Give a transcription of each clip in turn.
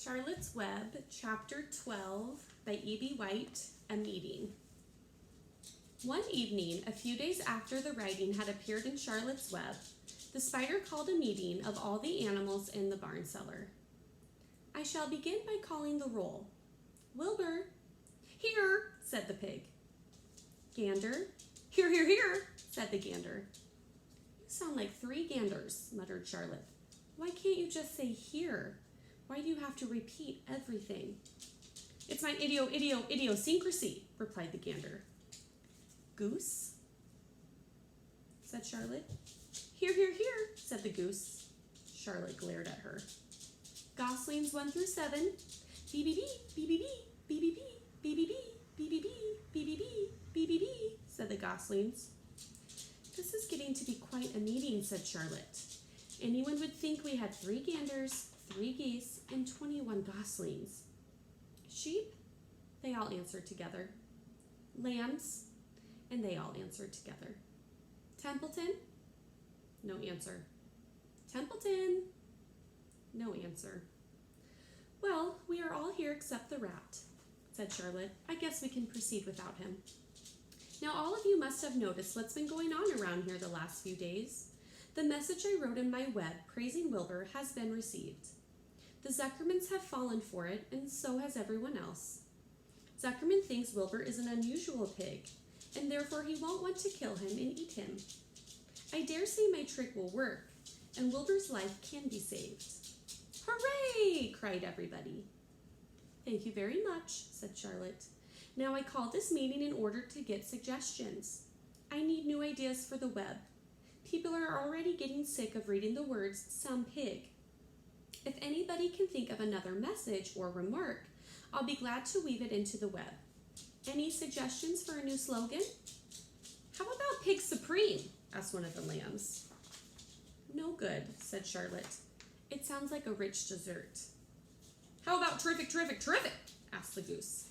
Charlotte's Web, Chapter 12 by E.B. White, A Meeting. One evening, a few days after the writing had appeared in Charlotte's Web, the spider called a meeting of all the animals in the barn cellar. I shall begin by calling the roll. Wilbur. Here, said the pig. Gander. Here, here, here, said the gander. You sound like three ganders, muttered Charlotte. Why can't you just say here? Why do you have to repeat everything? It's my idiosyncrasy, replied the gander. Goose, said Charlotte. Here, here, here, said the goose. Charlotte glared at her. Goslings 1 through 7. BBB, BBB, BBB, BBB, BBB, BBB, BBB, said the goslings. This is getting to be quite a meeting, said Charlotte. Anyone would think we had 3 ganders, 3 geese, and 21 goslings. Sheep? They all answered together. Lambs? And they all answered together. Templeton? No answer. Templeton? No answer. Well, we are all here except the rat, said Charlotte. I guess we can proceed without him. Now all of you must have noticed what's been going on around here the last few days. The message I wrote in my web praising Wilbur has been received. The Zuckermans have fallen for it, and so has everyone else. Zuckerman thinks Wilbur is an unusual pig, and therefore he won't want to kill him and eat him. I dare say my trick will work, and Wilbur's life can be saved. Hooray! Cried everybody. Thank you very much, said Charlotte. Now I called this meeting in order to get suggestions. I need new ideas for the web. People are already getting sick of reading the words some pig. If anybody can think of another message or remark, I'll be glad to weave it into the web. Any suggestions for a new slogan? How about Pig Supreme? Asked one of the lambs. No good, said Charlotte. It sounds like a rich dessert. How about terrific, terrific, terrific? Asked the goose.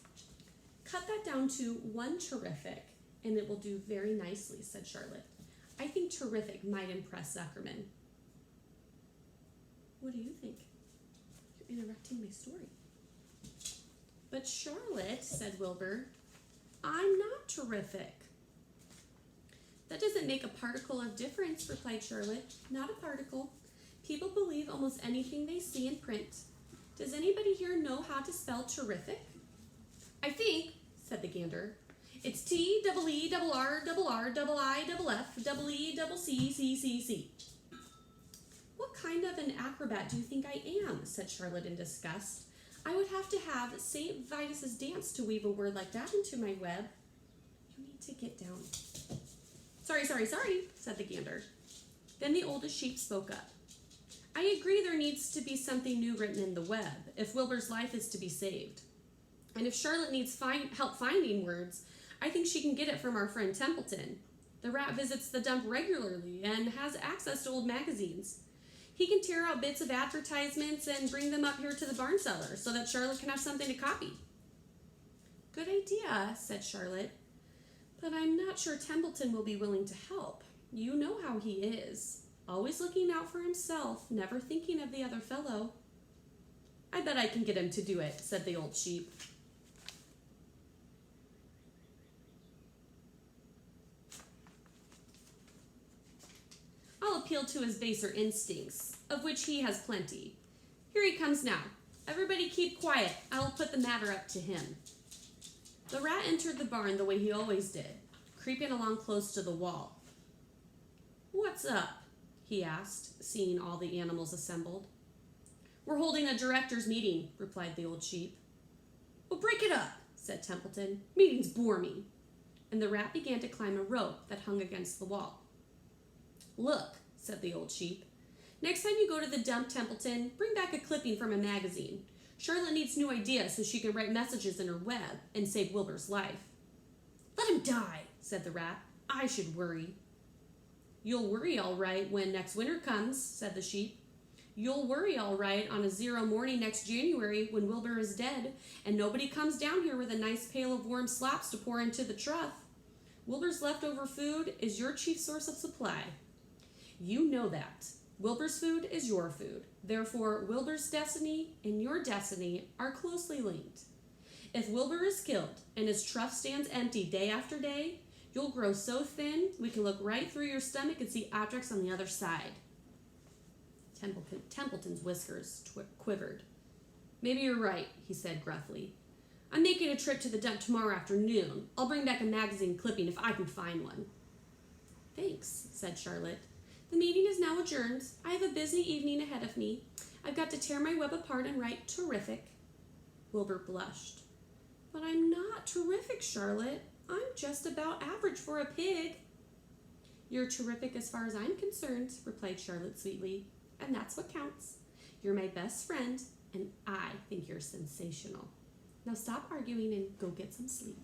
Cut that down to 1 terrific, and it will do very nicely, said Charlotte. I think terrific might impress Zuckerman. What do you think? You're interrupting my story. But Charlotte, said Wilbur, I'm not terrific. That doesn't make a particle of difference, replied Charlotte. Not a particle. People believe almost anything they see in print. Does anybody here know how to spell terrific? I think, said the gander, it's T-E-E-R-R-I-I-F-F-E-C-C-C. What kind of an acrobat do you think I am? Said Charlotte in disgust. I would have to have St. Vitus's dance to weave a word like that into my web. You need to get down. Sorry, said the gander. Then the oldest sheep spoke up. I agree there needs to be something new written in the web if Wilbur's life is to be saved. And if Charlotte needs help finding words, I think she can get it from our friend Templeton. The rat visits the dump regularly and has access to old magazines. He can tear out bits of advertisements and bring them up here to the barn cellar so that Charlotte can have something to copy. Good idea, said Charlotte. But I'm not sure Templeton will be willing to help. You know how he is. Always looking out for himself, never thinking of the other fellow. I bet I can get him to do it, said the old sheep. I'll appeal to his baser instincts, of which he has plenty. Here he comes now. Everybody keep quiet. I'll put the matter up to him. The rat entered the barn the way he always did, creeping along close to the wall. What's up? He asked, seeing all the animals assembled. We're holding a directors' meeting, replied the old sheep. Well, break it up, said Templeton. Meetings bore me. And the rat began to climb a rope that hung against the wall. Look, said the old sheep. Next time you go to the dump, Templeton, bring back a clipping from a magazine. Charlotte needs new ideas so she can write messages in her web and save Wilbur's life. Let him die, said the rat. I should worry. You'll worry all right when next winter comes, said the sheep. You'll worry all right on a 0 morning next January when Wilbur is dead and nobody comes down here with a nice pail of warm slops to pour into the trough. Wilbur's leftover food is your chief source of supply. You know that. Wilbur's food is your food. Therefore, Wilbur's destiny and your destiny are closely linked. If Wilbur is killed and his trough stands empty day after day, you'll grow so thin we can look right through your stomach and see objects on the other side. Templeton's whiskers quivered. Maybe you're right, he said gruffly. I'm making a trip to the dump tomorrow afternoon. I'll bring back a magazine clipping if I can find one. Thanks, said Charlotte. The meeting is now adjourned. I have a busy evening ahead of me. I've got to tear my web apart and write terrific. Wilbur blushed. But I'm not terrific, Charlotte. I'm just about average for a pig. You're terrific as far as I'm concerned, replied Charlotte sweetly. And that's what counts. You're my best friend, and I think you're sensational. Now stop arguing and go get some sleep.